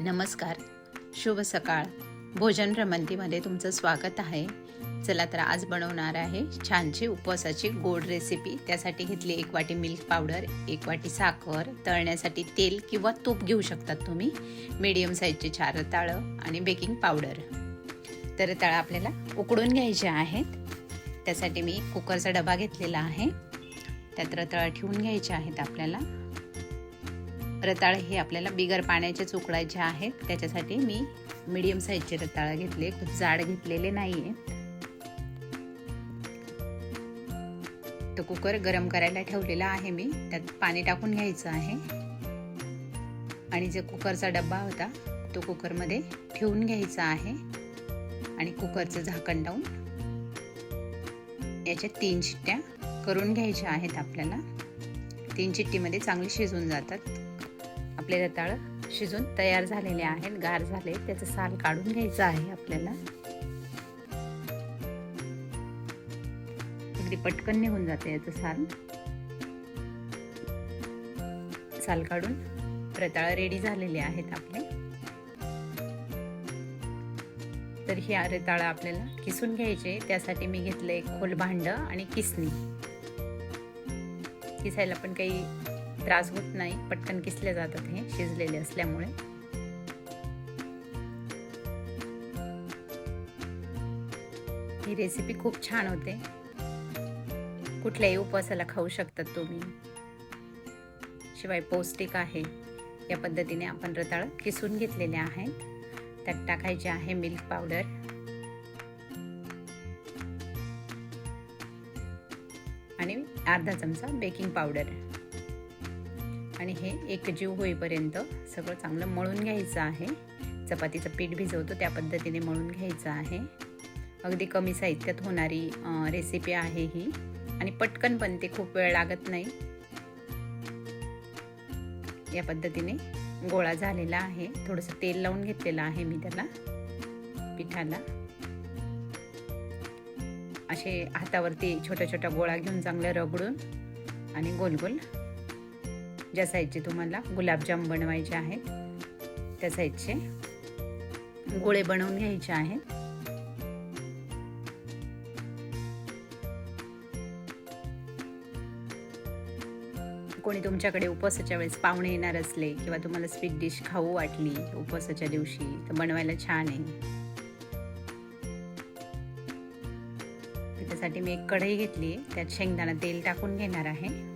नमस्कार, शुभ सकाळ. भोजन भ्रमंतीमध्ये तुमचं स्वागत आहे. चला तर आज बनवणार आहे छानशी उपवासाची गोड रेसिपी. त्यासाठी घेतली 1 वाटी मिल्क पावडर, 1 वाटी साखर, तळण्यासाठी तेल किंवा तूप घेऊ शकतात तुम्ही, मीडियम साईजचे 4 रताळं आणि बेकिंग पावडर. तर रताळं आपल्याला उकडून घ्यायचे आहेत. त्यासाठी मी कुकरचा डबा घेतलेला आहे. त्यात रताळं ठेवून घ्यायचे आहेत. आपल्याला रताळे हे आपल्याला बिगर पाण्याचेच उकळायचे आहेत. त्याच्यासाठी मी मीडियम साईजचे रताळे घेतले, खूप जाड घेतलेले नाहीये. तो कुकर गरम करायला ठेवलेला आहे मी. त्यात पाणी टाकून घ्यायचं आहे आणि जो कुकरचा डब्बा होता तो कुकरमध्ये ठेवून घ्यायचा आहे आणि कुकरचं झाकण लावून याच्या 3 शिट्ट्या करून घ्यायच्या आहेत. आपल्याला 3 शिट्टीमध्ये चांगले शिजून जातात. आपले रताळं शिजून तयार झालेले आहेत, गार झाले. त्याचं साल काढून घ्यायचं आहे आपल्याला. अगदी पटकन निघून जाते याचं साल काढून रताळं रेडी झालेले आहेत आपले. तर ही रताळं आपल्याला किसून घ्यायचे. त्यासाठी मी घेतलं एक खोल भांड आणि किसणी. किसायला पण काही त्रास होत नाही, पटकन किसले जातात हे शिजलेले असल्यामुळे. ही रेसिपी खूप छान होते, कुठल्याही उपवासाला खाऊ शकतात तुम्ही. शिवाय पौष्टिक आहे. या पद्धतीने आपण रताळं किसून घेतलेले आहेत. त्यात टाकायचे आहे मिल्क पावडर आणि अर्धा चमचा बेकिंग पावडर आणि हे एकजीव होईपर्यंत सगळं चांगलं मळून घ्यायचं आहे. चपातीचं पीठ भिजवतो त्या पद्धतीने मळून घ्यायचं आहे. अगदी कमी साहित्यात होणारी रेसिपी आहे ही आणि पटकन पण ते खूप वेळ लागत नाही. या पद्धतीने गोळा झालेला आहे. थोडंसं तेल लावून घेतलेलं आहे मी त्याला पिठाला. असे हातावरती छोट्या छोट्या गोळा घेऊन चांगलं रगडून आणि गोल गोल ज्या साईजचे तुम्हाला गुलाबजाम बनवायचे आहेत त्या साईजचे गोळे बनवून घ्यायचे आहेत. कोणी तुमच्याकडे उपवासाच्या वेळेस पाहुणे येणार असले किंवा तुम्हाला स्वीट डिश खाऊ वाटली उपवासाच्या दिवशी तर बनवायला छान आहे. त्यासाठी मी एक कढई घेतली, त्यात शेंगदाणा तेल टाकून घेणार आहे.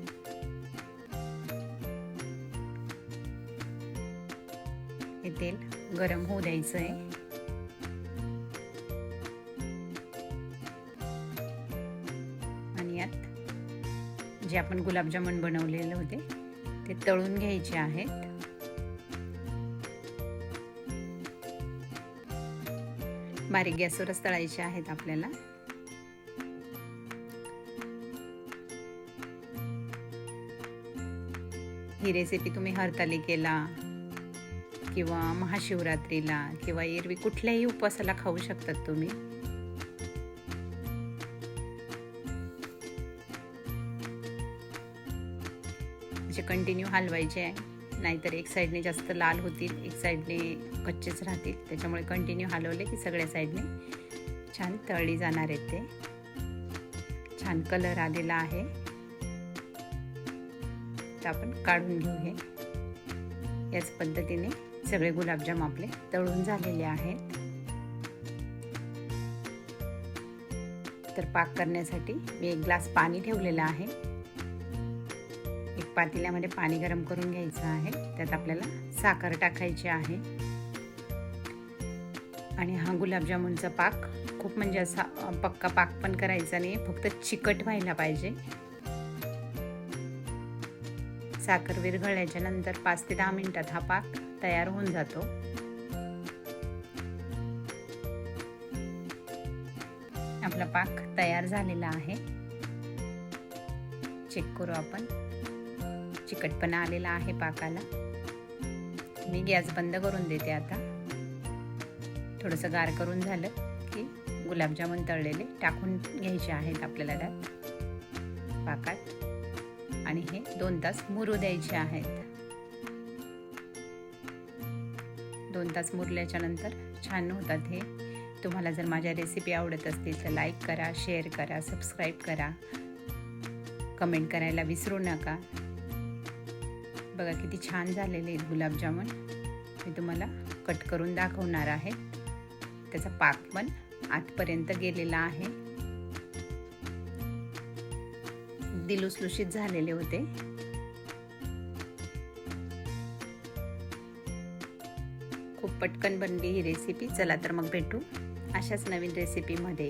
हे तेल गरम होऊ द्यायचं आहे. आणि यात जे आपण गुलाबजामुन बनवलेले होते ते तळून घ्यायचे आहेत. बारीक गॅसवरच तळायचे आहेत आपल्याला. ही रेसिपी तुम्ही हरतालिकेला किंवा महाशिवरात्रीला किंवा एरवी कुठल्याही उपवासाला खाऊ शकतात तुम्ही. असे कंटिन्यू हलवायचे आहे, नाहीतर एक साईडने जास्त लाल होतील, एक साईडने कच्चेच राहतील. त्याच्यामुळे कंटिन्यू हलवले की सगळ्या साईडने छान तळली जाणार आहेत. ते छान कलर आलेला आहे. तर आपण काढून घेऊ. हे याच पद्धतीने सगळे गुलाबजाम आपले तळून झालेले आहेत. तर पाक करण्यासाठी मी 1 ग्लास पाणी ठेवलेलं आहे. एक पातेल्यामध्ये पाणी गरम करून घ्यायचं आहे. त्यात आपल्याला साखर टाकायची आहे आणि हा गुलाबजामुनचा पाक खूप म्हणजे असा पक्का पाक पण करायचा नाही, फक्त चिकट व्हायला पाहिजे. साखर विरघळल्याच्या नंतर 5 ते 10 मिनिटात हा पाक तयार होऊन जातो. आपला पाक तयार झालेला आहे. चेक करू आपण. चिकटपणा आलेला आहे पाकाला. मी गॅस बंद करून देते आता. थोडंसं गार करून झालं की गुलाबजामुन तळलेले टाकून घ्यायचे आहेत आपल्याला त्यात पाकात आणि हे 2 तास मुरू द्यायचे आहेत. 2 तास मुरल्याच्या नंतर छान होतात हे. तुम्हाला जर माझ्या रेसिपी आवडत असतील तर लाईक करा, शेअर करा, सबस्क्राईब करा, कमेंट करायला विसरू नका. बघा किती छान झालेले आहेत गुलाबजामुन. मी तुम्हाला कट करून दाखवणार आहे. त्याचा पाक पण आतपर्यंत गेलेला आहे. लुसलुशीत झालेले होते. खूप पटकन बनली ही रेसिपी. चला तर मग भेटू अशाच नवीन रेसिपीमध्ये.